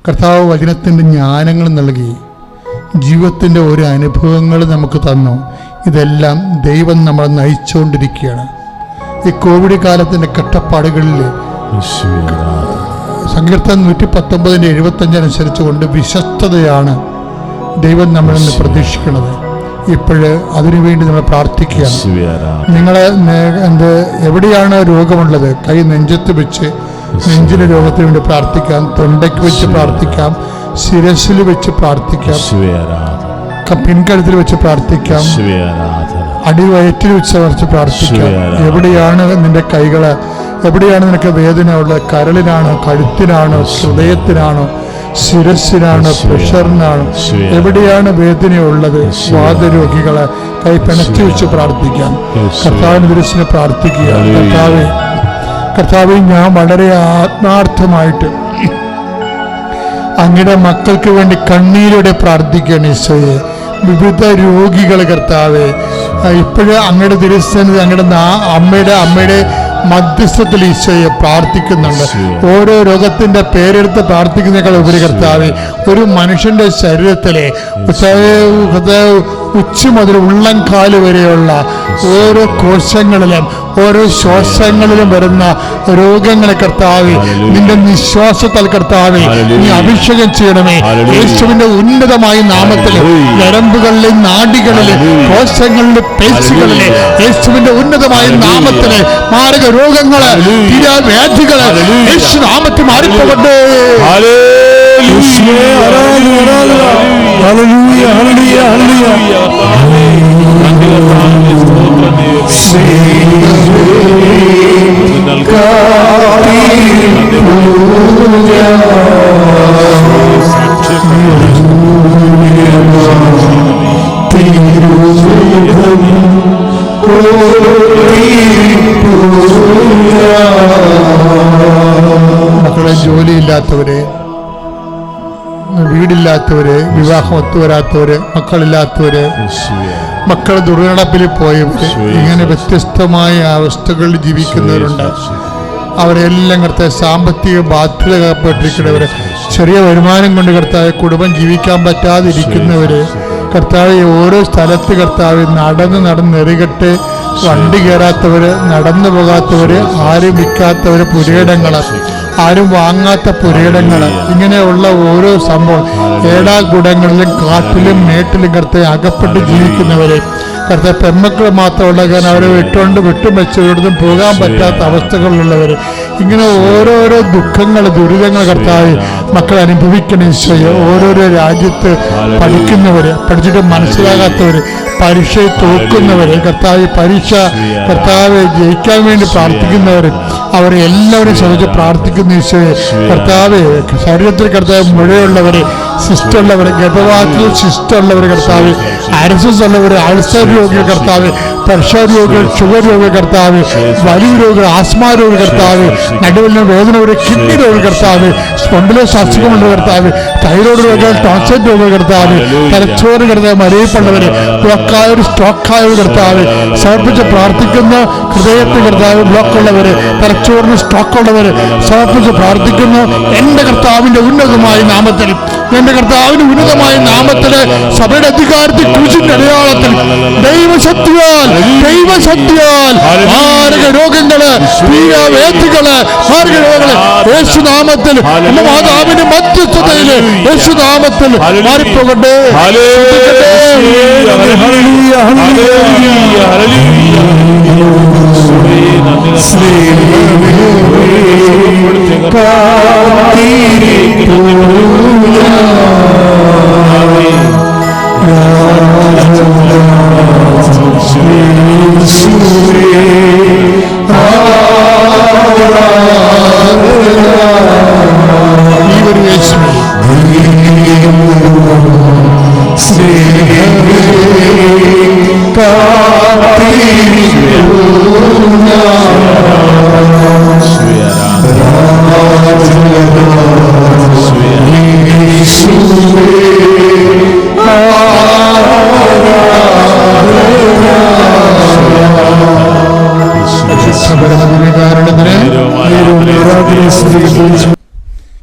കർത്താവ് വചനത്തിൻ്റെ ജ്ഞാനങ്ങൾ നൽകി, ജീവിതത്തിൻ്റെ ഓരോ അനുഭവങ്ങൾ നമുക്ക് തന്നു. ഇതെല്ലാം ദൈവം നമ്മളെ നയിച്ചുകൊണ്ടിരിക്കുകയാണ്. ഈ കോവിഡ് കാലത്തിൻ്റെ കഷ്ടപ്പാടുകളിൽ സങ്കീർത്തനം 119:75 അനുസരിച്ച് കൊണ്ട് വിശ്വസ്തതയാണ് ദൈവം നമ്മളിൽ നിന്ന് പ്രതീക്ഷിക്കുന്നത്. ഇപ്പോഴ് അതിനുവേണ്ടി നമ്മൾ പ്രാർത്ഥിക്കുകയാണ്. നിങ്ങളെ എവിടെയാണ് രോഗമുള്ളത്, കൈ നെഞ്ചത്ത് വെച്ച് നെഞ്ചിലെ രോഗത്തിന് വേണ്ടി പ്രാർത്ഥിക്കാം, തൊണ്ടയ്ക്ക് വെച്ച് പ്രാർത്ഥിക്കാം, ശിരസിൽ വെച്ച് പ്രാർത്ഥിക്കാം, പിൻകഴുത്തിൽ വെച്ച് പ്രാർത്ഥിക്കാം, അടിവയറ്റിൽ വെച്ച് പ്രാർത്ഥിക്കാം. എവിടെയാണ് നിന്റെ കൈകള്, എവിടെയാണ് നിനക്ക് വേദന ഉള്ളത്? കരളിനാണോ, കഴുത്തിനാണോ, ഹൃദയത്തിനാണോ, ശിരസിനാണോ, പ്രഷറിനാണോ, എവിടെയാണ് വേദനയുള്ളത്? വാതരോഗികളെ കൈ പിണച്ചു വെച്ച് പ്രാർത്ഥിക്കാം. കർത്താവിന് ദൃശ്യനെ പ്രാർത്ഥിക്കുക. കർത്താവെ, ഞാൻ വളരെ ആത്മാർത്ഥമായിട്ട് അങ്ങയുടെ മക്കൾക്ക് വേണ്ടി കണ്ണീരോടെ പ്രാർത്ഥിക്കുകയാണ്. ഈശോയെ, വിവിധ രോഗികൾ കർത്താവെ, ഇപ്പോഴും അങ്ങയുടെ ദൃശ്യന് അങ്ങയുടെ അമ്മയുടെ മധ്യസ്ഥത്തിൽ ഈശോയെ പ്രാർത്ഥിക്കുന്നുണ്ട്. ഓരോ രോഗത്തിന്റെ പേരെടുത്ത് പ്രാർത്ഥിക്കുന്നതിനേക്കാൾ ഉപരി കർത്താവെ, ഒരു മനുഷ്യന്റെ ശരീരത്തിലെ ഉച്ച മുതൽ ഉള്ളംകാല് വരെയുള്ള ഓരോ കോശങ്ങളിലും ഓരോ ശ്വാസങ്ങളിലും വരുന്ന രോഗങ്ങളെ കർത്താവെ, നിന്റെ നിശ്വാസത്താൽ കർത്താവെ നീ അഭിഷേകം ചെയ്യണമേ. യേശുവിന്റെ ഉന്നതമായ നാമത്തില് ഞരമ്പുകളിലെ, നാഡികളിലെ, കോശങ്ങളിലെ, പേശികളിലെ യേശുവിന്റെ ഉന്നതമായ നാമത്തില് മാരക രോഗങ്ങള്, തീരാവ്യാധികള് യേശു നാമത്തിൽ മാറിപ്പോകട്ടെ. മക്കളെ, ജോലിയില്ലാത്തവരെ, വീടില്ലാത്തവര്, വിവാഹം ഒത്തുവരാത്തവര്, മക്കളില്ലാത്തവര്, മക്കൾ ദുർനടപ്പിൽ പോയവര്, ഇങ്ങനെ വ്യത്യസ്തമായ അവസ്ഥകളിൽ ജീവിക്കുന്നവരുണ്ട്. അവരെല്ലാം കർത്താവ് സാമ്പത്തിക ബാധ്യതപ്പെട്ടിരിക്കുന്നവര്, ചെറിയ വരുമാനം കൊണ്ട് കർത്താവ് കുടുംബം ജീവിക്കാൻ പറ്റാതെ ഇരിക്കുന്നവര്, കർത്താവ് ഓരോ സ്ഥലത്ത് കർത്താവ് നടന്നെറികട്ട് വണ്ടി കയറാത്തവര്, നടന്നു പോകാത്തവര്, ആരും വിൽക്കാത്തവര്, പുരയിടങ്ങള്, ആരും വാങ്ങാത്ത പുരയിടങ്ങള്, ഇങ്ങനെയുള്ള ഓരോ സംഭവം ഏടാകുടങ്ങളിലും കാട്ടിലും മേട്ടിലും കർത്താവ് അകപ്പെട്ട് ജീവിക്കുന്നവരെ, കർത്താവ് പെൺമക്കൾ മാത്രമുള്ള കാരണം അവരെ വിട്ടും വെച്ച് ഇവിടുന്ന് പോകാൻ പറ്റാത്ത അവസ്ഥകളിലുള്ളവർ, ഇങ്ങനെ ഓരോരോ ദുഃഖങ്ങൾ, ദുരിതങ്ങൾ കർത്താവ് മക്കൾ അനുഭവിക്കണം. ഈശോയെ, ഓരോരോ രാജ്യത്ത് പഠിക്കുന്നവര്, പഠിച്ചിട്ട് മനസ്സിലാകാത്തവര്, പരീക്ഷയിൽ തോക്കുന്നവര്, പരീക്ഷ കർത്താവ് ജയിക്കാൻ വേണ്ടി പ്രാർത്ഥിക്കുന്നവര്, അവരെ എല്ലാവരും ശ്രമിച്ച് പ്രാർത്ഥിക്കുന്ന ഈശോയെ, കർത്താവ് ശരീരത്തിൽ കർത്താവ് മുഴയുള്ളവര്, സിസ്റ്റുള്ളവര്, ഗർഭപാത്രത്തിൽ സിസ്റ്റുള്ളവര് കർത്താവ്, ആർഎസ്എസ് ഉള്ളവര്, അൾസർ രോഗികൾ കർത്താവ്, പ്രഷർ രോഗികൾ, ഷുഗർ രോഗികൾ കർത്താവ്, വലിയ രോഗികൾ, ആസ്മ രോഗികൾ കർത്താവ്, നടുവിന് വേദന ഒരു കിഡ്നി രോഗികൾ കർത്താവ്, സ്പോണ്ടിലോസ് അസുഖമുള്ള കർത്താവ്, തൈറോയ്ഡ് രോഗികൾ, ടോൺസിൽ രോഗികൾ കർത്താവ്, തലച്ചോറ് കർത്താവ്, മരയിപ്പുള്ളവര്, ബ്ലോക്കായവർ, സ്ട്രോക്കായവർ കർത്താവ്, സമർപ്പിച്ച് പ്രാർത്ഥിക്കുന്ന ഹൃദയത്തിൽ കർത്താവ് ബ്ലോക്കുള്ളവര്, തലച്ചോറിന് സ്ട്രോക്കുള്ളവര് സമർപ്പിച്ച് പ്രാർത്ഥിക്കുന്നു. എന്റെ കർത്താവിന്റെ ഉന്നതമായ നാമത്തിൽ, എന്റെ കർത്താവിന്റെ ഉന്നതമായ നാമത്തില്, സഭയുടെ അധികാരത്തിൽ, കുരിശിന്റെ അടയാളത്തിൽ, ദൈവശക്തിയാൽ മാരക രോഗങ്ങള്, തീരാവേദികള്, മാരക രോഗങ്ങള് യേശുനാമത്തിൽ, എന്റെ മാതാവിന്റെ മധ്യസ്ഥതയില് യേശുനാമത്തിൽ മാറിപ്പോകട്ടെ.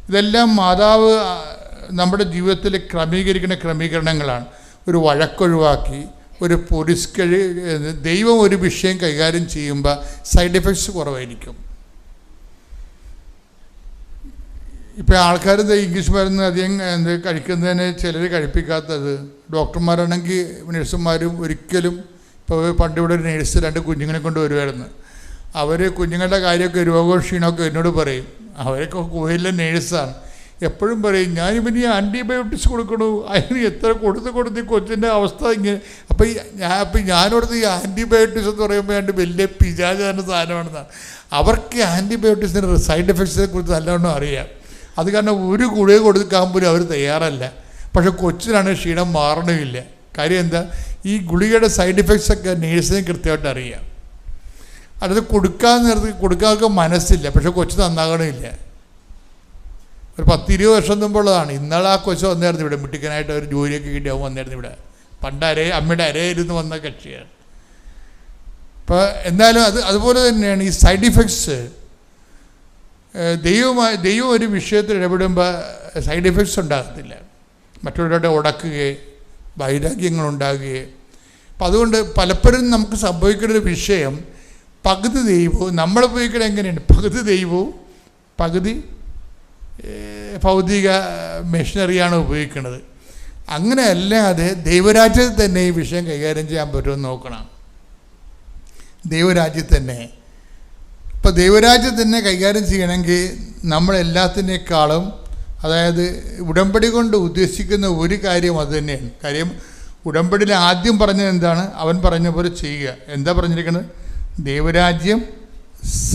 ഇതെല്ലാം മാതാവ് നമ്മുടെ ജീവിതത്തിൽ ക്രമീകരിക്കുന്ന ക്രമീകരണങ്ങളാണ്. ഒരു വഴക്കൊഴിവാക്കി ഒരു ദൈവം ഒരു വിഷയം കൈകാര്യം ചെയ്യുമ്പോൾ സൈഡ് എഫക്ട്സ് കുറവായിരിക്കും. ഇപ്പോൾ ആൾക്കാർ ഇംഗ്ലീഷ് മരുന്ന് അധികം കഴിക്കുന്നതിന് ചിലർ കഴിപ്പിക്കാത്തത്. ഡോക്ടർമാരാണെങ്കിൽ നഴ്സുമാരും ഒരിക്കലും, ഇപ്പോൾ പണ്ട് ഇവിടെ ഒരു നേഴ്സ് 2 കുഞ്ഞുങ്ങളെ കൊണ്ട് വരുമായിരുന്നു. അവർ കുഞ്ഞുങ്ങളുടെ കാര്യമൊക്കെ രോഗവും ക്ഷീണമൊക്കെ എന്നോട് പറയും. അവരൊക്കെ കുവൈറ്റിലെ നേഴ്സാണ്. എപ്പോഴും പറയും ഞാനിവന് ഈ ആൻറ്റിബയോട്ടിക്സ് കൊടുക്കണു, അതിന് എത്ര കൊടുത്ത് കൊച്ചിൻ്റെ അവസ്ഥ ഇങ്ങനെ. അപ്പം ഞാനോടത്ത് ഈ ആൻറ്റിബയോട്ടിക്സ് എന്ന് പറയുമ്പോൾ രണ്ട് വലിയ പിശാചാര സാധനമാണെന്നാണ്. അവർക്ക് ആൻറ്റിബയോട്ടിക്സിൻ്റെ സൈഡ് എഫക്ട്സിനെ കുറിച്ച് നല്ലവണ്ണം അറിയാം. അത് കാരണം ഒരു ഗുളിക കൊടുക്കാൻ പോലും അവർ തയ്യാറല്ല. പക്ഷെ കൊച്ചിനാണ് ക്ഷീണം മാറണമില്ല. കാര്യം എന്താ, ഈ ഗുളികയുടെ സൈഡ് എഫക്ട്സൊക്കെ നേഴ്സിന് കൃത്യമായിട്ട് അറിയാം. അത് കൊടുക്കാനൊക്കെ മനസ്സില്ല, പക്ഷെ കൊച്ച് നന്നാകണമില്ല. ഒരു 10-20 വർഷം മുമ്പുള്ളതാണ്. ഇന്നാൾ ആ കൊച്ച് വന്നായിരുന്നു ഇവിടെ, മിട്ടിക്കനായിട്ട് ഒരു ജോലിയൊക്കെ കിട്ടി അവൻ വന്നായിരുന്നു ഇവിടെ. പണ്ട് അമ്മയുടെ അരയിരുന്ന് വന്ന കക്ഷിയാണ്. അപ്പോൾ എന്നാലും അതുപോലെ തന്നെയാണ് ഈ സൈഡ് ഇഫക്ട്സ്. ദൈവം ഒരു വിഷയത്തിൽ ഇടപെടുമ്പോൾ സൈഡ് എഫക്ട്സ് ഉണ്ടാകത്തില്ല. മറ്റുള്ളവരുടെ ഉടക്കുകയോ വൈരാഗ്യങ്ങളുണ്ടാകുകയോ. അപ്പം അതുകൊണ്ട് പലപ്പോഴും നമുക്ക് സംഭവിക്കുന്നൊരു വിഷയം, പകുതി ദൈവവും നമ്മൾ ഉപയോഗിക്കുന്നത് എങ്ങനെയാണ്, പകുതി ദൈവവും പകുതി ഭൗതിക മെഷീനറിയാണ് ഉപയോഗിക്കുന്നത്. അങ്ങനെ അല്ലാതെ ദൈവരാജ്യത്തിൽ തന്നെ ഈ വിഷയം കൈകാര്യം ചെയ്യാൻ പറ്റുമെന്ന് നോക്കണം. ദൈവരാജ്യത്തിൽ തന്നെ, ഇപ്പോൾ ദൈവരാജ്യം തന്നെ കൈകാര്യം ചെയ്യണമെങ്കിൽ നമ്മളെല്ലാത്തിനേക്കാളും, അതായത് ഉടമ്പടി കൊണ്ട് ഉദ്ദേശിക്കുന്ന ഒരു കാര്യം അത് തന്നെയാണ്. കാര്യം ഉടമ്പടിയിൽ ആദ്യം പറഞ്ഞത് എന്താണ്, അവൻ പറഞ്ഞ പോലെ ചെയ്യുക. എന്താ പറഞ്ഞിരിക്കുന്നത്, ദൈവരാജ്യം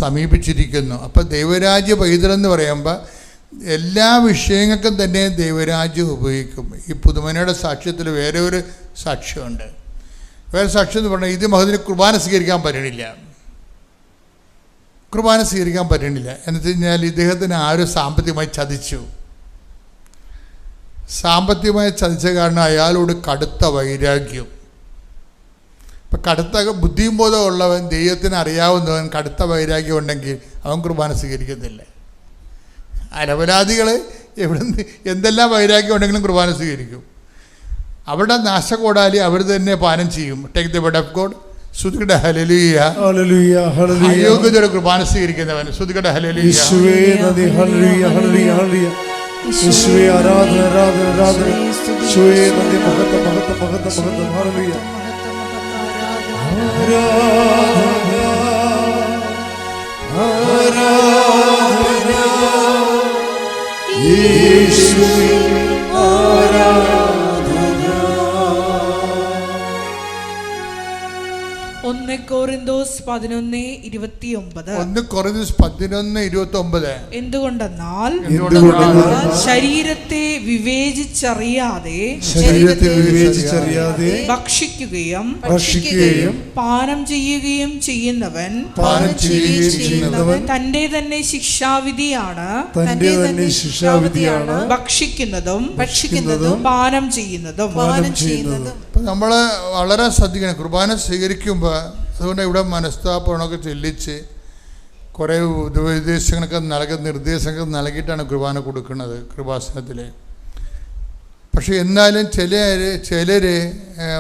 സമീപിച്ചിരിക്കുന്നു. അപ്പോൾ ദൈവരാജ്യ പൈതലെന്ന് പറയുമ്പോൾ എല്ലാ വിഷയങ്ങൾക്കും തന്നെ ദൈവരാജ്യം ഉപയോഗിക്കും. ഈ പുതുമനയുടെ സാക്ഷ്യത്തിൽ വേറെ ഒരു സാക്ഷ്യമുണ്ട്. വേറെ സാക്ഷ്യം എന്ന് പറഞ്ഞാൽ ഇത് മഹദിന് കുർബാന സ്വീകരിക്കാൻ പറ്റണില്ല. എന്ന് വെച്ച് കഴിഞ്ഞാൽ ഇദ്ദേഹത്തിന് ആരും സാമ്പത്തികമായി ചതിച്ചു. സാമ്പത്തികമായി ചതിച്ച കാരണം അയാളോട് കടുത്ത വൈരാഗ്യം. ഇപ്പം കടുത്ത ബുദ്ധിയും ബോധം ഉള്ളവൻ, ദൈവത്തിന് അറിയാവുന്നവൻ കടുത്ത വൈരാഗ്യം ഉണ്ടെങ്കിൽ അവൻ കുർബാന സ്വീകരിക്കുന്നില്ല. അലവലാദികൾ എവിടുന്ന് എന്തെല്ലാം വൈരാഗ്യം ഉണ്ടെങ്കിലും കുർബാന സ്വീകരിക്കും. അവരുടെ നാശകോടാലി അവർ തന്നെ പാനം ചെയ്യും. Take the word of God. ശ്രുതികട ഹല്ലേലൂയ, ഹല്ലേലൂയ, ഹല്ലേലൂയ. അയോഗ്യതയുടെ കുർബാന സ്വീകരിക്കുന്നവൻ ശ്രുതികട ഹല്ലേലൂയ, യേശുവേ നന്ദി, ഹല്ലേലൂയ, ഹല്ലേലൂയ, ഹല്ലേലൂയ. യേശുവേ ആരാധന, ആരാധന, ആരാധന. യേശുവേ നന്ദി, മഹത്വം, മഹത്വം, മഹത്വം, മഹത്വം. ഹല്ലേലൂയ, ആരാധന, ആരാധന. യേശുവേ ആരാധന. 1 കൊരിന്തോസ് 11:29. എന്തുകൊണ്ടെന്നാൽ ശരീരത്തെ വിവേചിച്ചറിയാതെ ഭക്ഷിക്കുകയും പാനം ചെയ്യുകയും ചെയ്യുന്നവൻ തന്റെ തന്നെ ശിക്ഷാവിധിയാണ് ഭക്ഷിക്കുന്നതും പാനം ചെയ്യുന്നതും. നമ്മൾ വളരെ ശ്രദ്ധിക്കണം കുർബാന സ്വീകരിക്കുമ്പോൾ. അതുകൊണ്ട് ഇവിടെ മനസ്താപണമൊക്കെ ചെല്ലിച്ച് കുറേ ഉപദേശങ്ങളൊക്കെ നിർദ്ദേശങ്ങൾ നൽകിയിട്ടാണ് കുർബാന കൊടുക്കുന്നത് കൃപാസനത്തിൽ. പക്ഷെ എന്നാലും ചിലർ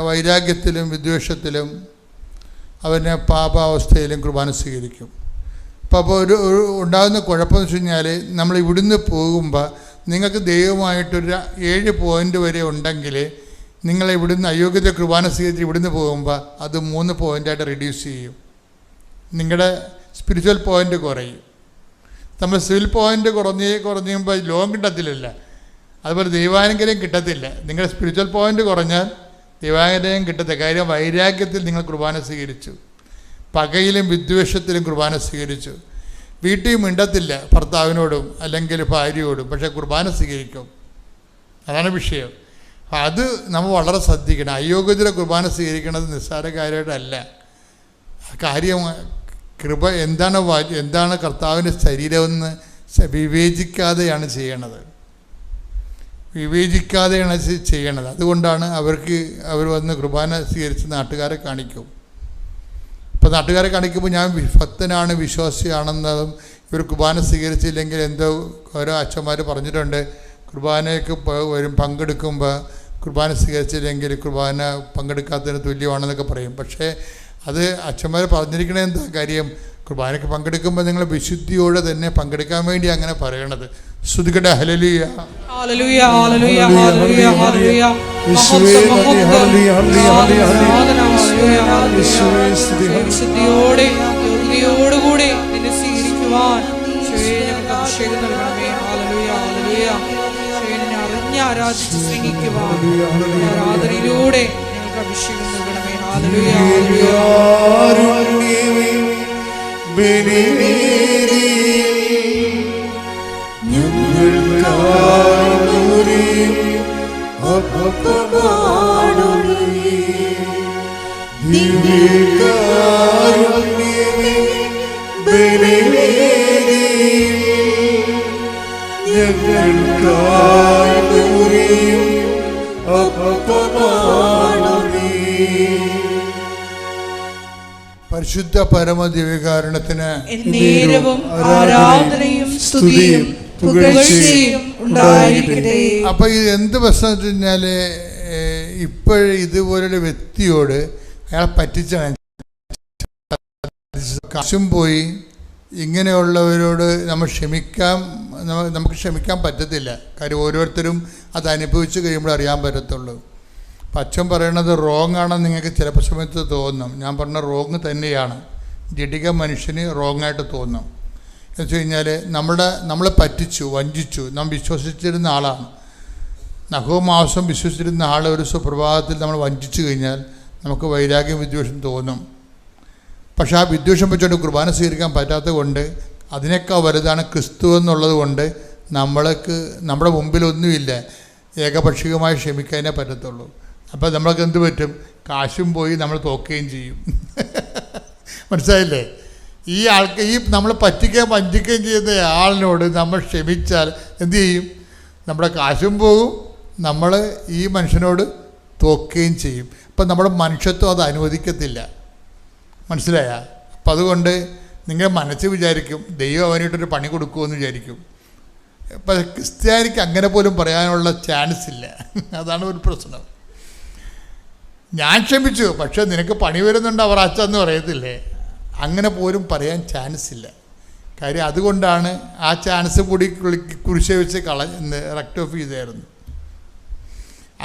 വൈരാഗ്യത്തിലും വിദ്വേഷത്തിലും അവനെ പാപാവസ്ഥയിലും കുർബാന സ്വീകരിക്കും. അപ്പോൾ ഒരു ഉണ്ടാകുന്ന കുഴപ്പമെന്ന് വെച്ച് കഴിഞ്ഞാൽ, നമ്മൾ ഇവിടുന്ന് പോകുമ്പോൾ നിങ്ങൾക്ക് ദൈവമായിട്ടൊരു 7 പോയിൻ്റ് വരെ ഉണ്ടെങ്കിൽ നിങ്ങൾ ഇവിടുന്ന് അയോഗ്യത കുർബാന സ്വീകരിച്ച് ഇവിടുന്ന് പോകുമ്പോൾ അത് 3 പോയിൻ്റായിട്ട് റിഡ്യൂസ് ചെയ്യും. നിങ്ങളുടെ സ്പിരിച്വൽ പോയിൻ്റ് കുറയും. നമ്മൾ സിവിൽ പോയിൻ്റ് കുറഞ്ഞുമ്പോൾ ലോകം കിട്ടത്തില്ലല്ല. അതുപോലെ ദൈവാനുഗ്രഹം കിട്ടത്തില്ല. നിങ്ങളുടെ സ്പിരിച്വൽ പോയിൻ്റ് കുറഞ്ഞാൽ ദൈവാനുഗ്രഹം കിട്ടത്തില്ല. കാര്യം വൈരാഗ്യത്തിൽ നിങ്ങൾ കുർബാന സ്വീകരിച്ചു, പകയിലും വിദ്വേഷത്തിലും കുർബാന സ്വീകരിച്ചു. വീട്ടിൽ മിണ്ടത്തില്ല ഭർത്താവിനോടും അല്ലെങ്കിൽ ഭാര്യയോടും, പക്ഷേ കുർബാന സ്വീകരിക്കും. അതാണ് വിഷയം. അത് നമ്മൾ വളരെ ശ്രദ്ധിക്കണം. അയോഗ്യതയുടെ കുർബാന സ്വീകരിക്കുന്നത് നിസ്സാര കാര്യമായിട്ടല്ല. കാര്യം കൃപ എന്താണ് കർത്താവിൻ്റെ ശരീരമെന്ന് വിവേചിക്കാതെയാണ് ചെയ്യണത്. അതുകൊണ്ടാണ് അവർ വന്ന് കുർബാന സ്വീകരിച്ച് നാട്ടുകാരെ കാണിക്കും. ഇപ്പോൾ നാട്ടുകാരെ കാണിക്കുമ്പോൾ ഞാൻ ഭക്തനാണ്, വിശ്വാസിയാണെന്നതും ഇവർ കുർബാന സ്വീകരിച്ചില്ലെങ്കിൽ എന്തോ ഓരോ അച്ഛന്മാർ പറഞ്ഞിട്ടുണ്ട്, കുർബാനയ്ക്ക് വരും പങ്കെടുക്കുമ്പോൾ കുർബാന സ്വീകരിച്ചില്ലെങ്കിൽ കുർബാന പങ്കെടുക്കാത്തതിന് തുല്യമാണെന്നൊക്കെ പറയും. പക്ഷേ അത് അച്ഛന്മാർ പറഞ്ഞിരിക്കണേ എന്താ കാര്യം? കുർബാനയ്ക്ക് പങ്കെടുക്കുമ്പോൾ നിങ്ങൾ വിശുദ്ധിയോടെ തന്നെ പങ്കെടുക്കാൻ വേണ്ടി അങ്ങനെ പറയണത്. ശ്രുതികട്ടെ ഹല്ലേലൂയ ഹല്ലേലൂയ ഹല്ലേലൂയ ഹല്ലേലൂയ ഹല്ലേലൂയ വിശുദ്ധിയോടെ യോഗ്യതയോടുകൂടി നിന്നെ സ്വീകരിക്കുവാൻ ഞങ്ങൾക്ക് അഭിഷേകം നൽകണമേ. ഹല്ലേലൂയ ഹല്ലേലൂയ നിന്നെ അറിഞ്ഞ് ആരാധിച്ച് സ്നേഹിക്കുവാൻ ആരാധനയിലൂടെ ഞങ്ങൾക്ക് അഭിഷേകം നൽകണമേ. ഹല്ലേലൂയ ഹല്ലേലൂയ പരിശുദ്ധ പരമ ദിവ്യകാരുണ്യത്തിന് എന്നേരവും ആരാധനയും സ്തുതിയും പുകഴ്ചയും ഉണ്ടായിരിക്കട്ടെ. അപ്പൊ ഇത് എന്ത് പ്രശ്നം വെച്ച് കഴിഞ്ഞാല് ഇപ്പോഴും ഇതുപോലൊരു വ്യക്തിയോട് അയാളെ പറ്റിച്ചാണ് കാശും പോയി ഇങ്ങനെയുള്ളവരോട് നമുക്ക് ക്ഷമിക്കാൻ പറ്റത്തില്ല. കാര്യം ഓരോരുത്തരും അത് അനുഭവിച്ച് കഴിയുമ്പോൾ അറിയാൻ പറ്റത്തുള്ളൂ. അപ്പം അച്ഛൻ പറയണത് റോങ് ആണെന്ന് നിങ്ങൾക്ക് ചിലപ്പോൾ സമയത്ത് തോന്നും. ഞാൻ പറഞ്ഞ റോങ് തന്നെയാണ്. ജഡിക മനുഷ്യന് റോങ്ങായിട്ട് തോന്നും. എന്ന് വെച്ച് കഴിഞ്ഞാൽ നമ്മളെ പറ്റിച്ചു, വഞ്ചിച്ചു. നാം വിശ്വസിച്ചിരുന്ന ആളാണ്. നഖവുമാസം വിശ്വസിച്ചിരുന്ന ആളെ ഒരു സുപ്രഭാതത്തിൽ നമ്മൾ വഞ്ചിച്ചു കഴിഞ്ഞാൽ നമുക്ക് വൈരാഗ്യം, വിദ്വേഷം തോന്നും. പക്ഷെ ആ വിദ്വേഷം വെച്ചുകൊണ്ട് കുർബാന സ്വീകരിക്കാൻ പറ്റാത്തത് കൊണ്ട്, അതിനേക്കാൾ വലുതാണ് ക്രിസ്തു എന്നുള്ളത് കൊണ്ട് നമ്മുടെ മുമ്പിലൊന്നുമില്ല. ഏകപക്ഷികമായി ക്ഷമിക്കാനേ പറ്റത്തുള്ളൂ. അപ്പോൾ നമ്മൾക്ക് എന്ത് പറ്റും? കാശും പോയി നമ്മൾ തോക്കുകയും ചെയ്യും. മനസ്സിലായില്ലേ? ഈ നമ്മൾ പറ്റിക്കുകയും വഞ്ചിക്കുകയും ചെയ്യുന്ന ആളിനോട് നമ്മൾ ക്ഷമിച്ചാൽ എന്തു ചെയ്യും? നമ്മുടെ കാശും പോകും, നമ്മൾ ഈ മനുഷ്യനോട് തോക്കുകയും ചെയ്യും. അപ്പം നമ്മുടെ മനുഷ്യത്വം അത് അനുവദിക്കത്തില്ല. മനസ്സിലായ? അപ്പം അതുകൊണ്ട് നിങ്ങൾ മനസ്സ് വിചാരിക്കും ദൈവം അവനായിട്ടൊരു പണി കൊടുക്കുമെന്ന് വിചാരിക്കും. അപ്പം ക്രിസ്ത്യാനിക്ക് അങ്ങനെ പോലും പറയാനുള്ള ചാൻസ് ഇല്ല. അതാണ് ഒരു പ്രശ്നം. ഞാൻ ക്ഷമിച്ചു, പക്ഷേ നിനക്ക് പണി വരുന്നുണ്ട് അവർ അച്ഛന്ന് പറയത്തില്ലേ? അങ്ങനെ പോലും പറയാൻ ചാൻസ് ഇല്ല. കാര്യം അതുകൊണ്ടാണ് ആ ചാൻസ് കൂടി കുരിശ് വെച്ച് റെക്ട് ഓഫ് ചെയ്തായിരുന്നു.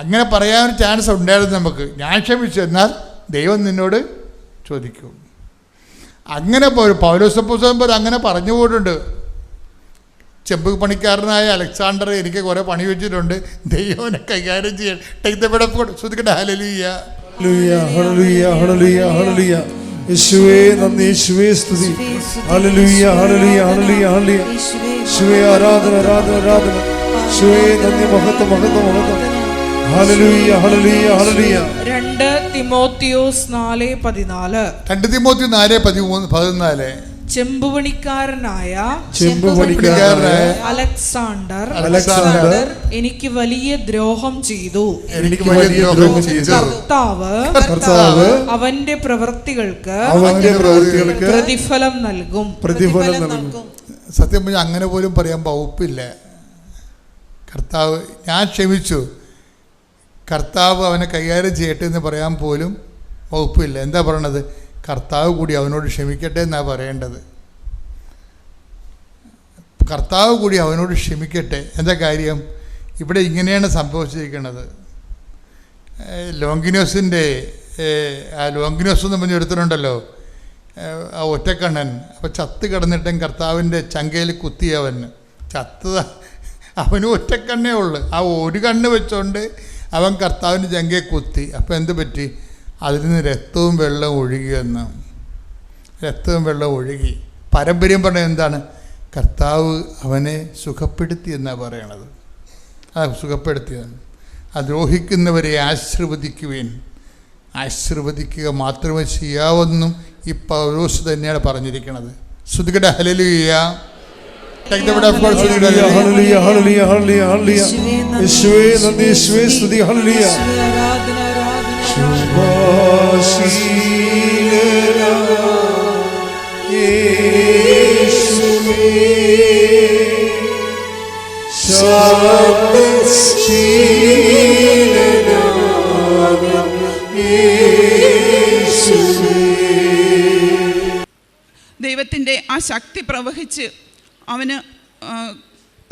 അങ്ങനെ പറയാൻ ചാൻസ് ഉണ്ടായിരുന്നു നമുക്ക്. ഞാൻ ക്ഷമിച്ചു, എന്നാൽ ദൈവം നിന്നോട് ചോദിക്കും. അങ്ങനെ പൗലോസപ്പോസ്തലൻ അങ്ങനെ പറഞ്ഞു പോയിട്ടുണ്ട്. ചെമ്പ് പണിക്കാരനായ അലക്സാണ്ടർ എനിക്ക് കുറേ പണി വെച്ചിട്ടുണ്ട്, ദൈവനെ കൈകാര്യം ചെയ്യാൻ. ശ്രദ്ധിക്കട്ടെ. ഹല്ലേലൂയ ഹല്ലേലൂയ ഹല്ലേലൂയ ഹല്ലേലൂയ. യേശുവേ നന്ദി, യേശുവേ സ്തുതി. ഹല്ലേലൂയ ഹല്ലേലൂയ ഹല്ലേലൂയ ഹല്ലേലൂയ. യേശുവേ ആരാധന ആരാധന ആരാധന. യേശുവേ നന്ദി, മഹത്വം മഹത്വം മഹത്വം. ഹല്ലേലൂയ ഹല്ലേലൂയ ഹല്ലേലൂയ. 2 തിമോത്തിയോസ് 4:14. 2 തിമോത്തി 4:14. ചെമ്പുപണിക്കാരനായ അലക്സാണ്ടർ എനിക്ക് വലിയ ദ്രോഹം ചെയ്തു. കർത്താവ് അവന്റെ പ്രവൃത്തികൾക്ക് പ്രതിഫലം നൽകും. സത്യം പറഞ്ഞാൽ അങ്ങനെ പോലും പറയാൻ വകുപ്പില്ല. കർത്താവ് ഞാൻ ക്ഷമിച്ചു, കർത്താവ് അവനെ കൈകാര്യം ചെയ്യട്ടെ എന്ന് പറയാൻ പോലും വകുപ്പില്ല. എന്താ പറയണത്? കർത്താവ് കൂടി അവനോട് ക്ഷമിക്കട്ടെ എന്നാണ് പറയേണ്ടത്. കർത്താവ് കൂടി അവനോട് ക്ഷമിക്കട്ടെ. എന്താ കാര്യം? ഇവിടെ ഇങ്ങനെയാണ് സംഭവിച്ചിരിക്കുന്നത്. ലോങ്കിനോസിൻ്റെ ലോങ്കിനോസ് എന്ന് പറഞ്ഞ് എടുത്തിട്ടുണ്ടല്ലോ, ആ ഒറ്റക്കണ്ണൻ. അപ്പോൾ ചത്ത് കിടന്നിട്ടും കർത്താവിൻ്റെ ചങ്കയിൽ കുത്തിയവൻ അവന് ഒറ്റക്കണ്ണേ ഉള്ളു. ആ ഒരു കണ്ണ് വെച്ചുകൊണ്ട് അവൻ കർത്താവിൻ്റെ ചങ്കയെ കുത്തി. അപ്പോൾ എന്ത് പറ്റി? അതിൽ നിന്ന് രക്തവും വെള്ളവും ഒഴുകിയെന്ന്. രക്തവും വെള്ളവും ഒഴുകി. പാരമ്പര്യം പറഞ്ഞത് എന്താണ്? കർത്താവ് അവനെ സുഖപ്പെടുത്തി എന്നാണ് പറയണത്. സുഖപ്പെടുത്തിയതാണ്. ദ്രോഹിക്കുന്നവരെ ആശീർവദിക്കുക മാത്രമേ ചെയ്യാവെന്നും ഈ പൗലോസ് തന്നെയാണ് പറഞ്ഞിരിക്കുന്നത്. ശ്രുതികട ഹല്ലേലൂയ. ഹല്ലേലൂയ ഹല്ലേലൂയ ഹല്ലേലൂയ ഹല്ലേലൂയ. യേശുവേ നന്ദി, യേശുവേ സ്തുതി. ഹല്ലേലൂയ. ദൈവത്തിൻ്റെ ആ ശക്തി പ്രവഹിച്ച് അവന്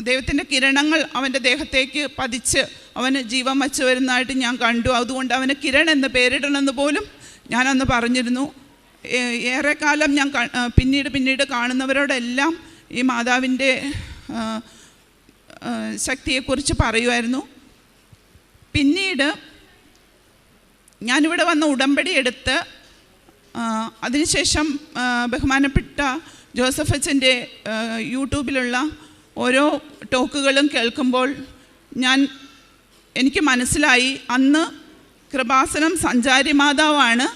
ദൈവത്തിൻ്റെ കിരണങ്ങൾ അവൻ്റെ ദേഹത്തേക്ക് പതിച്ച് അവന് ജീവൻ വച്ച് വരുന്നതായിട്ട് ഞാൻ കണ്ടു. അതുകൊണ്ട് അവന് കിരൺ എന്ന് പേരിടണമെന്ന് പോലും ഞാനന്ന് പറഞ്ഞിരുന്നു. ഏറെക്കാലം ഞാൻ പിന്നീട് കാണുന്നവരോടെല്ലാം ഈ മാതാവിൻ്റെ ശക്തിയെക്കുറിച്ച് പറയുമായിരുന്നു. പിന്നീട് ഞാനിവിടെ വന്ന് ഉടമ്പടി എടുത്ത് അതിനുശേഷം ബഹുമാനപ്പെട്ട ജോസഫ് അച്ഛൻ്റെ യൂട്യൂബിലുള്ള ഓരോ ടോക്കുകളും കേൾക്കുമ്പോൾ എനിക്ക് മനസ്സിലായി, അന്ന് കൃപാസനം സഞ്ചാരി മാതാവാണ്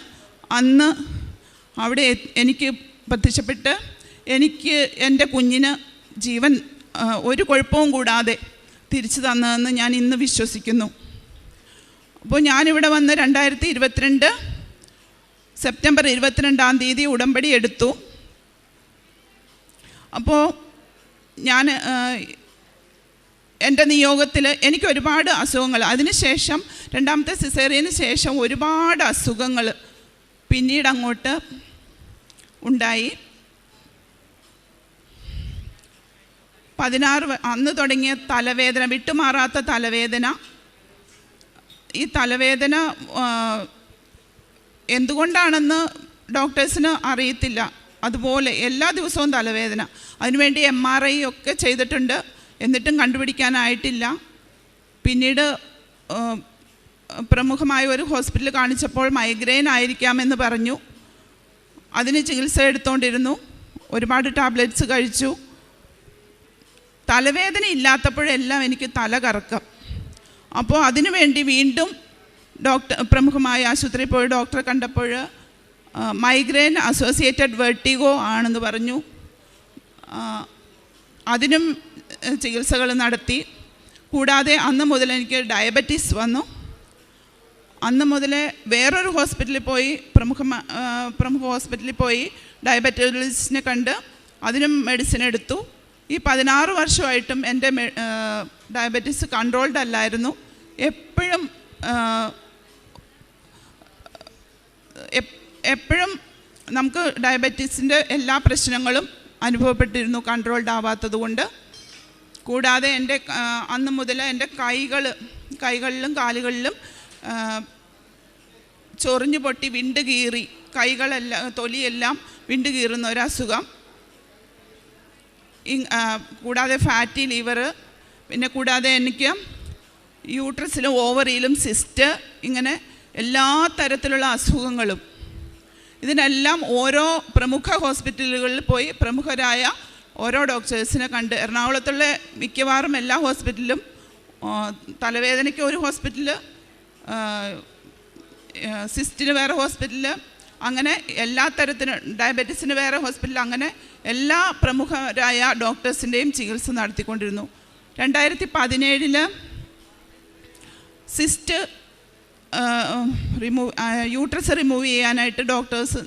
അന്ന് അവിടെ എനിക്ക് പ്രത്യക്ഷപ്പെട്ട് എനിക്ക് എൻ്റെ കുഞ്ഞിന് ജീവൻ ഒരു കുഴപ്പവും കൂടാതെ തിരിച്ചു തന്നതെന്ന് ഞാൻ ഇന്ന് വിശ്വസിക്കുന്നു. അപ്പോൾ ഞാനിവിടെ വന്ന് 2022 സെപ്റ്റംബർ 22 ഉടമ്പടി എടുത്തു. അപ്പോൾ ഞാൻ എൻ്റെ നിയോഗത്തിൽ എനിക്ക് ഒരുപാട് അസുഖങ്ങൾ, അതിനുശേഷം രണ്ടാമത്തെ സിസേറിയന് ശേഷം ഒരുപാട് അസുഖങ്ങൾ പിന്നീട് അങ്ങോട്ട് ഉണ്ടായി. 16 അന്ന് തുടങ്ങിയ തലവേദന, വിട്ടുമാറാത്ത തലവേദന. ഈ തലവേദന എന്തുകൊണ്ടാണെന്ന് ഡോക്ടേഴ്സിന് അറിയത്തില്ല. അതുപോലെ എല്ലാ ദിവസവും തലവേദന. അതിനുവേണ്ടി MRI ഒക്കെ ചെയ്തിട്ടുണ്ട്, എന്നിട്ടും കണ്ടുപിടിക്കാനായിട്ടില്ല. പിന്നീട് പ്രമുഖമായ ഒരു ഹോസ്പിറ്റലിൽ കാണിച്ചപ്പോൾ മൈഗ്രെയിൻ ആയിരിക്കാമെന്ന് പറഞ്ഞു. അതിന് ചികിത്സ എടുത്തുകൊണ്ടിരുന്നു, ഒരുപാട് ടാബ്ലറ്റ്സ് കഴിച്ചു. തലവേദന ഇല്ലാത്തപ്പോഴെല്ലാം എനിക്ക് തല കറക്കം. അപ്പോൾ അതിനുവേണ്ടി വീണ്ടും പ്രമുഖമായ ആശുപത്രിയിൽ പോയി ഡോക്ടറെ കണ്ടപ്പോൾ മൈഗ്രെയിൻ അസോസിയേറ്റഡ് വെർട്ടിഗോ ആണെന്ന് പറഞ്ഞു. അതിനും ചികിത്സകൾ നടത്തി. കൂടാതെ അന്ന് മുതൽ എനിക്ക് ഡയബറ്റീസ് വന്നു. അന്ന് മുതൽ വേറൊരു ഹോസ്പിറ്റലിൽ പോയി, പ്രമുഖ ഹോസ്പിറ്റലിൽ പോയി ഡയബറ്റോളജിസ്റ്റിനെ കണ്ട് അതിനും മെഡിസിൻ എടുത്തു. ഈ 16 വർഷമായിട്ടും എൻ്റെ ഡയബറ്റീസ് കൺട്രോൾഡ് അല്ലായിരുന്നു. എപ്പോഴും നമുക്ക് ഡയബറ്റീസിൻ്റെ എല്ലാ പ്രശ്നങ്ങളും അനുഭവപ്പെട്ടിരുന്നു, കൺട്രോൾഡ് ആവാത്തത് കൊണ്ട്. കൂടാതെ എൻ്റെ അന്ന് മുതൽ എൻ്റെ കൈകളിലും കാലുകളിലും ചൊറിഞ്ഞു പൊട്ടി വിണ്ട് കീറി, തൊലിയെല്ലാം വിണ്ട് കീറുന്ന ഒരസുഖം. കൂടാതെ ഫാറ്റി ലിവർ, പിന്നെ കൂടാതെ എനിക്ക് യൂട്രസിലും ഓവറിയിലും സിസ്റ്റ്, ഇങ്ങനെ എല്ലാ തരത്തിലുള്ള അസുഖങ്ങളും. ഇതിനെല്ലാം ഓരോ പ്രമുഖ ഹോസ്പിറ്റലുകളിൽ പോയി പ്രമുഖരായ ഓരോ ഡോക്ടേഴ്സിനെ കണ്ട്, എറണാകുളത്തുള്ള മിക്കവാറും എല്ലാ ഹോസ്പിറ്റലിലും, തലവേദനയ്ക്ക് ഒരു ഹോസ്പിറ്റൽ, സിസ്റ്റിന് വേറെ ഹോസ്പിറ്റൽ, അങ്ങനെ എല്ലാ തരത്തിനും, ഡയബറ്റീസിന് വേറെ ഹോസ്പിറ്റൽ, അങ്ങനെ എല്ലാ പ്രമുഖരായ ഡോക്ടേഴ്സിൻ്റെയും ചികിത്സ നടത്തിക്കൊണ്ടിരുന്നു. 2017 സിസ്റ്റ് യൂട്രസ് റിമൂവ് ചെയ്യാനായിട്ട് ഡോക്ടേഴ്സ്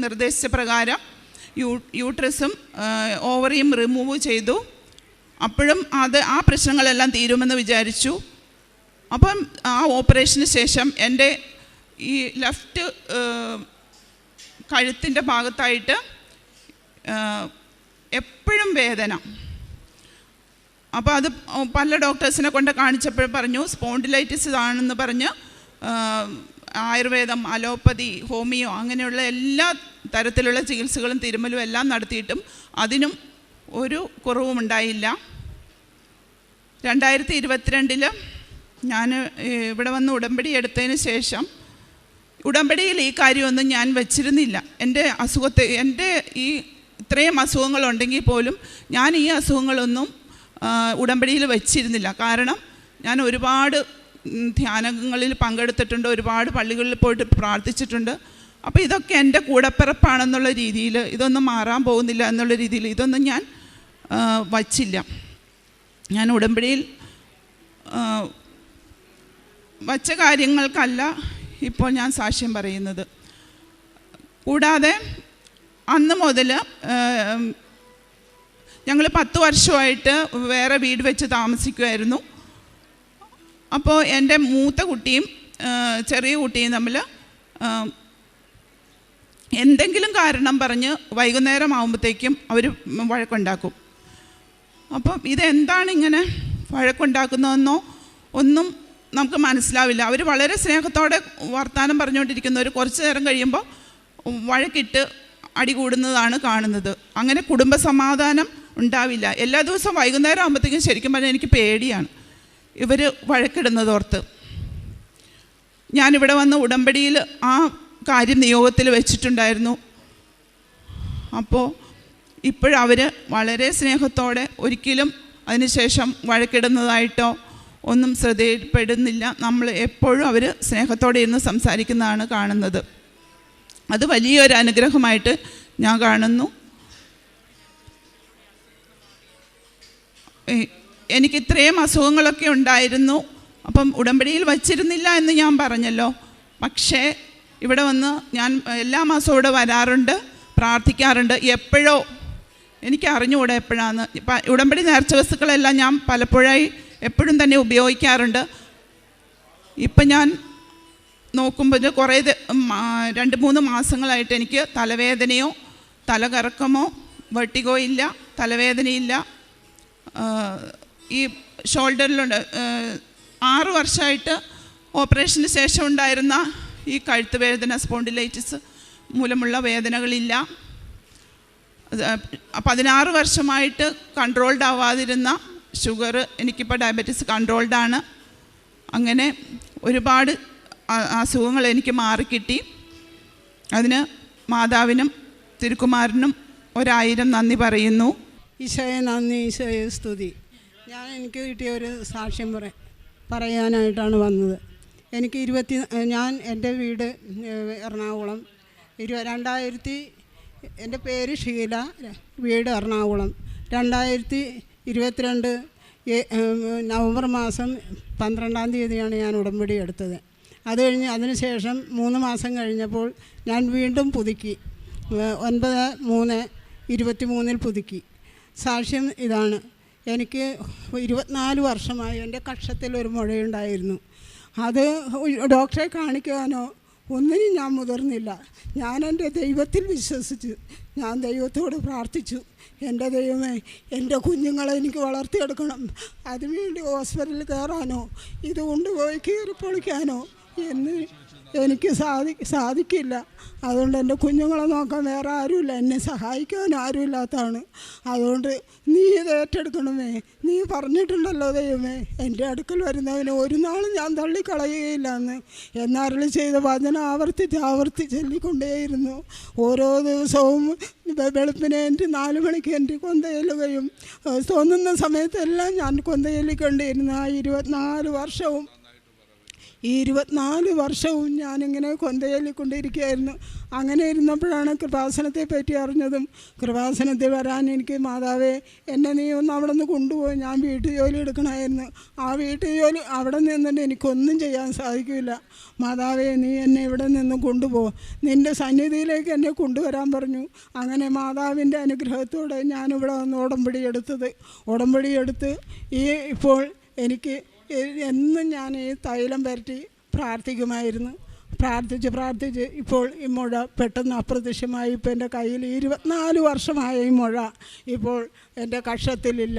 നിർദ്ദേശിച്ച പ്രകാരം യൂട്രസും ഓവറിയും റിമൂവ് ചെയ്തു. അപ്പോഴും ആ പ്രശ്നങ്ങളെല്ലാം തീരുമെന്ന് വിചാരിച്ചു. അപ്പം ആ ഓപ്പറേഷന് ശേഷം എൻ്റെ ഈ ലെഫ്റ്റ് കഴുത്തിൻ്റെ ഭാഗത്തായിട്ട് എപ്പോഴും വേദന. അപ്പോൾ അത് പല ഡോക്ടേഴ്സിനെ കൊണ്ട് കാണിച്ചപ്പോൾ പറഞ്ഞു സ്പോണ്ടിലൈറ്റിസ് ആണെന്ന് പറഞ്ഞ് ആയുർവേദം, അലോപ്പതി, ഹോമിയോ, അങ്ങനെയുള്ള എല്ലാ തരത്തിലുള്ള ചികിത്സകളും തിരുമലും എല്ലാം നടത്തിയിട്ടും അതിനും ഒരു കുറവും ഉണ്ടായില്ല. 2022 ഞാൻ ഇവിടെ വന്ന് ഉടമ്പടി എടുത്തതിന് ശേഷം, ഉടമ്പടിയിൽ ഈ കാര്യമൊന്നും ഞാൻ വച്ചിരുന്നില്ല. എൻ്റെ ഈ ഇത്രയും അസുഖങ്ങളുണ്ടെങ്കിൽ പോലും ഞാൻ ഈ അസുഖങ്ങളൊന്നും ഉടമ്പടിയിൽ വച്ചിരുന്നില്ല. കാരണം ഞാൻ ഒരുപാട് ധ്യാനങ്ങളിൽ പങ്കെടുത്തിട്ടുണ്ട്, ഒരുപാട് പള്ളികളിൽ പോയിട്ട് പ്രാർത്ഥിച്ചിട്ടുണ്ട്. അപ്പോൾ ഇതൊക്കെ എൻ്റെ കൂടപ്പിറപ്പാണെന്നുള്ള രീതിയിൽ, ഇതൊന്നും മാറാൻ പോകുന്നില്ല എന്നുള്ള രീതിയിൽ ഇതൊന്നും ഞാൻ വച്ചില്ല. ഞാൻ ഉടമ്പടിയിൽ വച്ച കാര്യങ്ങൾക്കല്ല ഇപ്പോൾ ഞാൻ സാക്ഷ്യം പറയുന്നത്. കൂടാതെ അന്ന് മുതൽ ഞങ്ങൾ 10 വർഷമായിട്ട് വേറെ വീട് വെച്ച് താമസിക്കുമായിരുന്നു. അപ്പോൾ എൻ്റെ മൂത്ത കുട്ടിയും ചെറിയ കുട്ടിയും തമ്മിൽ എന്തെങ്കിലും കാരണം പറഞ്ഞ് വൈകുന്നേരം ആകുമ്പോഴത്തേക്കും അവർ വഴക്കുണ്ടാക്കും. അപ്പം ഇതെന്താണ് ഇങ്ങനെ വഴക്കുണ്ടാക്കുന്നതെന്നോ ഒന്നും നമുക്ക് മനസ്സിലാവില്ല. അവർ വളരെ സ്നേഹത്തോടെ വർത്തമാനം പറഞ്ഞുകൊണ്ടിരിക്കുന്നവർ കുറച്ച് നേരം കഴിയുമ്പോൾ വഴക്കിട്ട് അടി കൂടുന്നതാണ് കാണുന്നത്. അങ്ങനെ കുടുംബസമാധാനം ഉണ്ടാവില്ല. എല്ലാ ദിവസവും വൈകുന്നേരം ആകുമ്പോഴത്തേക്കും ശരിക്കും പറഞ്ഞാൽ എനിക്ക് പേടിയാണ് ഇവർ വഴക്കിടുന്നതോർത്ത്. ഞാനിവിടെ വന്ന് ഉടമ്പടിയിൽ ആ കാര്യം നിയോഗത്തിൽ വെച്ചിട്ടുണ്ടായിരുന്നു. അപ്പോൾ ഇപ്പോഴവർ വളരെ സ്നേഹത്തോടെ ഒരിക്കലും അതിനുശേഷം വഴക്കിടുന്നതായിട്ടോ ഒന്നും ശ്രദ്ധയിൽപ്പെടുന്നില്ല. നമ്മൾ എപ്പോഴും അവർ സ്നേഹത്തോടെ ഇരുന്ന് സംസാരിക്കുന്നതാണ് കാണുന്നത്. അത് വലിയൊരു അനുഗ്രഹമായിട്ട് ഞാൻ കാണുന്നു. എനിക്ക് ഇത്രയും അസുഖങ്ങളൊക്കെ ഉണ്ടായിരുന്നു. അപ്പം ഉടമ്പടിയിൽ വച്ചിരുന്നില്ല എന്ന് ഞാൻ പറഞ്ഞല്ലോ. പക്ഷേ ഇവിടെ വന്ന് ഞാൻ എല്ലാ മാസവും ഇവിടെ വരാറുണ്ട്, പ്രാർത്ഥിക്കാറുണ്ട്. എപ്പോഴോ എനിക്ക് അറിഞ്ഞുകൂടെ എപ്പോഴാണ്. ഉടമ്പടി നേർച്ച വസ്തുക്കളെല്ലാം ഞാൻ പലപ്പോഴായി എപ്പോഴും തന്നെ ഉപയോഗിക്കാറുണ്ട്. ഇപ്പം ഞാൻ നോക്കുമ്പോൾ കുറേ 2-3 മാസങ്ങളായിട്ട് എനിക്ക് തലവേദനയോ തലകറക്കമോ വെർട്ടിഗോ ഇല്ല, തലവേദനയില്ല. ഈ ഷോൾഡറിലുണ്ട് 6 വർഷമായിട്ട് ഓപ്പറേഷന് ശേഷം ഉണ്ടായിരുന്ന ഈ കഴുത്ത് വേദന, സ്പോണ്ടിലൈറ്റിസ് മൂലമുള്ള വേദനകളില്ല. 16 വർഷമായിട്ട് കൺട്രോൾഡ് ആവാതിരുന്ന ഷുഗർ, എനിക്കിപ്പോൾ ഡയബറ്റീസ് കൺട്രോൾഡാണ്. അങ്ങനെ ഒരുപാട് അസുഖങ്ങൾ എനിക്ക് മാറിക്കിട്ടി. അതിന് മാതാവിനും തിരുക്കുമാരനും 1000 നന്ദി പറയുന്നു. ഈശോയെ നന്ദി, ഈശോയെ സ്തുതി. എനിക്ക് കിട്ടിയ ഒരു സാക്ഷ്യം പറയാനായിട്ടാണ് വന്നത്. എനിക്ക് ഞാൻ എൻ്റെ വീട് എറണാകുളം 2000 എൻ്റെ പേര് ഷീല, വീട് എറണാകുളം. 2022 നവംബർ മാസം 12-ാം തീയതിയാണ് ഞാൻ ഉടമ്പടി എടുത്തത്. അത് കഴിഞ്ഞ് അതിനുശേഷം 3 മാസം കഴിഞ്ഞപ്പോൾ ഞാൻ വീണ്ടും പുതുക്കി. 9/3/23 പുതുക്കി. സാക്ഷ്യം ഇതാണ്. എനിക്ക് 24 വർഷമായി എൻ്റെ കക്ഷത്തിൽ ഒരു മുഴയുണ്ടായിരുന്നു. അത് ഡോക്ടറെ കാണിക്കാനോ ഒന്നിനും ഞാൻ മുതിർന്നില്ല. ഞാൻ എൻ്റെ ദൈവത്തിൽ വിശ്വസിച്ചു. ഞാൻ ദൈവത്തോട് പ്രാർത്ഥിച്ചു, എൻ്റെ ദൈവമേ, എൻ്റെ കുഞ്ഞുങ്ങളെ എനിക്ക് വളർത്തിയെടുക്കണം. അതിനുവേണ്ടി ഹോസ്പിറ്റലിൽ കയറാനോ ഇത് കൊണ്ടുപോയി കീറി പൊളിക്കാനോ എന്ന് എനിക്ക് സാധിക്കില്ല. അതുകൊണ്ട് എൻ്റെ കുഞ്ഞുങ്ങളെ നോക്കാൻ വേറെ ആരുമില്ല, എന്നെ സഹായിക്കാൻ ആരുമില്ലാത്തതാണ്. അതുകൊണ്ട് നീ ഇത് ഏറ്റെടുക്കണമേ. നീ പറഞ്ഞിട്ടുണ്ടല്ലോ ദൈവമേ, എൻ്റെ അടുക്കൽ വരുന്നവനെ ഒരു നാളും ഞാൻ തള്ളിക്കളയുകയില്ല എന്നരുളി ചെയ്ത വചനം ആവർത്തിച്ച് ചൊല്ലിക്കൊണ്ടേയിരുന്നു. ഓരോ ദിവസവും വെളുപ്പിനെ എൻ്റെ 4 മണിക്ക് എൻ്റെ കൊന്തയെല്ലുകയും തോന്നുന്ന സമയത്തെല്ലാം ഞാൻ കൊന്തയെല്ലിക്കൊണ്ടിരുന്നു. ആ 24 വർഷവും ഞാനിങ്ങനെ കൊന്തയെല്ലിക്കൊണ്ടിരിക്കുകയായിരുന്നു. അങ്ങനെ ഇരുന്നപ്പോഴാണ് കൃപാസനത്തെ പറ്റി അറിഞ്ഞതും. കൃപാസനത്തിൽ വരാൻ എനിക്ക് മാതാവേ, എന്നെ നീ ഒന്ന് അവിടെ നിന്ന് കൊണ്ടുപോയി, ഞാൻ വീട്ടു ജോലി എടുക്കണമായിരുന്നു. ആ വീട്ടു ജോലി അവിടെ നിന്നിട്ട് എനിക്കൊന്നും ചെയ്യാൻ സാധിക്കില്ല. മാതാവേ, നീ എന്നെ ഇവിടെ നിന്ന് കൊണ്ടുപോകും, നിൻ്റെ സന്നിധിയിലേക്ക് എന്നെ കൊണ്ടുവരാൻ പറഞ്ഞു. അങ്ങനെ മാതാവിൻ്റെ അനുഗ്രഹത്തോടെ ഞാനിവിടെ വന്ന് ഉടമ്പടി എടുത്ത് ഇപ്പോൾ എനിക്ക് എന്നും ഞാൻ ഈ തൈലം പുരട്ടി പ്രാർത്ഥിക്കുമായിരുന്നു. പ്രാർത്ഥിച്ച് ഇപ്പോൾ ഈ മുഴ പെട്ടെന്ന് അപ്രത്യക്ഷമായി. ഇപ്പോൾ എൻ്റെ കയ്യിൽ 24 വർഷമായ ഈ മുഴ ഇപ്പോൾ എൻ്റെ കക്ഷത്തിലില്ല.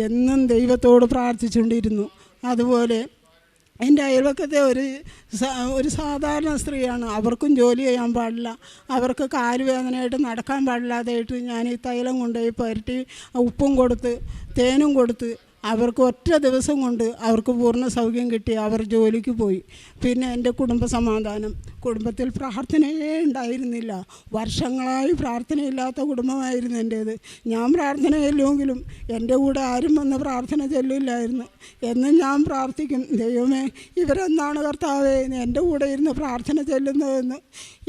എന്നും ദൈവത്തോട് പ്രാർത്ഥിച്ചുകൊണ്ടിരുന്നു. അതുപോലെ എൻ്റെ അയൽവക്കത്തെ ഒരു സാധാരണ സ്ത്രീയാണ്. അവർക്കും ജോലി ചെയ്യാൻ പാടില്ല, അവർക്ക് കാലുവേദനയായിട്ട് നടക്കാൻ പാടില്ലാതായിട്ട് ഞാൻ ഈ തൈലം കൊണ്ടുപോയി പുരട്ടി ഉപ്പും കൊടുത്ത് തേനും കൊടുത്ത് അവർക്ക് ഒറ്റ ദിവസം കൊണ്ട് അവർക്ക് പൂർണ്ണ സൗഖ്യം കിട്ടി. അവർ ജോലിക്ക് പോയി. പിന്നെ എൻ്റെ കുടുംബത്തിൽ പ്രാർത്ഥനയേ ഉണ്ടായിരുന്നില്ല. വർഷങ്ങളായി പ്രാർത്ഥനയില്ലാത്ത കുടുംബമായിരുന്നു എൻ്റേത്. ഞാൻ പ്രാർത്ഥനയില്ലെങ്കിലും എൻ്റെ കൂടെ ആരും വന്ന് പ്രാർത്ഥന ചൊല്ലില്ലായിരുന്നു. എന്നും ഞാൻ പ്രാർത്ഥിക്കും, ദൈവമേ, ഇവരെന്നാണ് കർത്താവേ എൻ്റെ കൂടെ ഇരുന്ന് പ്രാർത്ഥന ചൊല്ലുന്നതെന്ന്.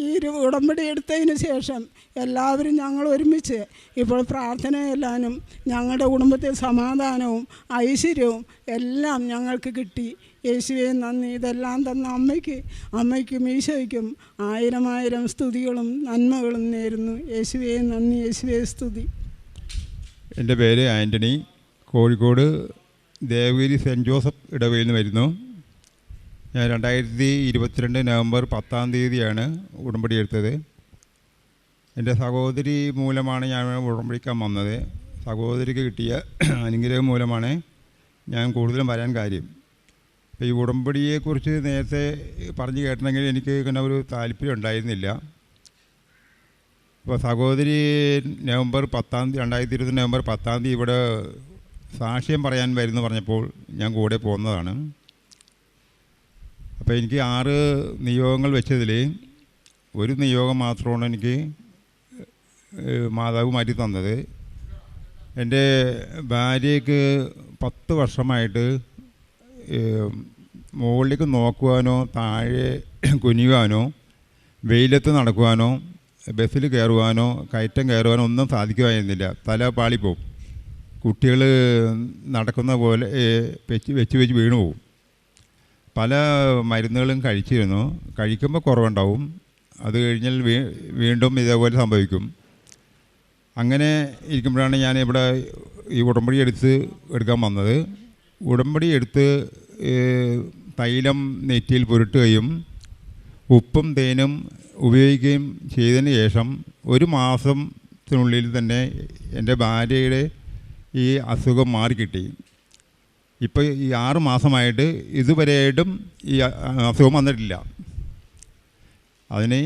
ഈ ഉടമ്പടി എടുത്തതിന് ശേഷം എല്ലാവരും ഞങ്ങൾ ഒരുമിച്ച് ഇപ്പോൾ പ്രാർത്ഥനയെല്ലാനും ഞങ്ങളുടെ കുടുംബത്തിൽ സമാധാനവും ഐശ്വര്യവും എല്ലാം ഞങ്ങൾക്ക് കിട്ടി. യേശുവേ നന്ദി. ഇതെല്ലാം തന്ന അമ്മയ്ക്കും ഈശോയ്ക്കും 1000 സ്തുതികളും നന്മകളും നേരുന്നു. യേശുവേ നന്ദി, യേശുവേ സ്തുതി. എൻ്റെ പേര് ആൻ്റണി. കോഴിക്കോട് ദേവഗിരി സെൻറ്റ് ജോസഫ് ഇടവയിൽ നിന്ന് വരുന്നു. ഞാൻ 2022 നവംബർ 10-ാം തീയതിയാണ് ഉടമ്പടി എടുത്തത്. എൻ്റെ സഹോദരി മൂലമാണ് ഞാൻ ഉടമ്പടിക്കാൻ വന്നത്. സഹോദരിക്ക് കിട്ടിയ അനുഗ്രഹം മൂലമാണ് ഞാൻ കൂടുതലും വരാൻ കാര്യം. അപ്പോൾ ഈ ഉടമ്പടിയെക്കുറിച്ച് നേരത്തെ പറഞ്ഞു കേട്ടണമെങ്കിൽ എനിക്ക് ഇങ്ങനെ ഒരു താല്പര്യം ഉണ്ടായിരുന്നില്ല. അപ്പോൾ സഹോദരി 2020 നവംബർ 10-ാം തീയതി ഇവിടെ സാക്ഷ്യം പറയാൻ വരുന്നു പറഞ്ഞപ്പോൾ ഞാൻ കൂടെ പോകുന്നതാണ്. അപ്പോൾ എനിക്ക് 6 നിയോഗങ്ങൾ വെച്ചതിൽ ഒരു നിയോഗം മാത്രമാണ് എനിക്ക് മാതാവ് മാറ്റി തന്നത്. എൻ്റെ ഭാര്യയ്ക്ക് 10 വർഷമായിട്ട് മുകളിലേക്ക് നോക്കുവാനോ താഴെ കുനിയുവാനോ വെയിലത്ത് നടക്കുവാനോ ബസ്സിൽ കയറുവാനോ കയറ്റം കയറുവാനോ ഒന്നും സാധിക്കുമായിരുന്നില്ല. തല പാളിപ്പോവും. കുട്ടികൾ നടക്കുന്ന പോലെ വെച്ച് വീണു പോവും. പല മരുന്നുകളും കഴിച്ചിരുന്നു. കഴിക്കുമ്പോൾ കുറവുണ്ടാവും, അത് കഴിഞ്ഞാൽ വീണ്ടും ഇതേപോലെ സംഭവിക്കും. അങ്ങനെ ഇരിക്കുമ്പോഴാണ് ഞാൻ ഇവിടെ ഈ ഉടമ്പടി എടുക്കാൻ വന്നത്. ഉടമ്പടി എടുത്ത് തൈലം നെറ്റിയിൽ പുരട്ടുകയും ഉപ്പും തേനും ഉപയോഗിക്കുകയും ചെയ്തതിന് ശേഷം 1 മാസത്തിനുള്ളിൽ തന്നെ എൻ്റെ ഭാര്യയുടെ ഈ അസുഖം മാറിക്കിട്ടി. ഇപ്പോൾ ഈ 6 മാസമായിട്ട് ഇതുവരെയായിട്ടും ഈ അസുഖം വന്നിട്ടില്ല. അതിന്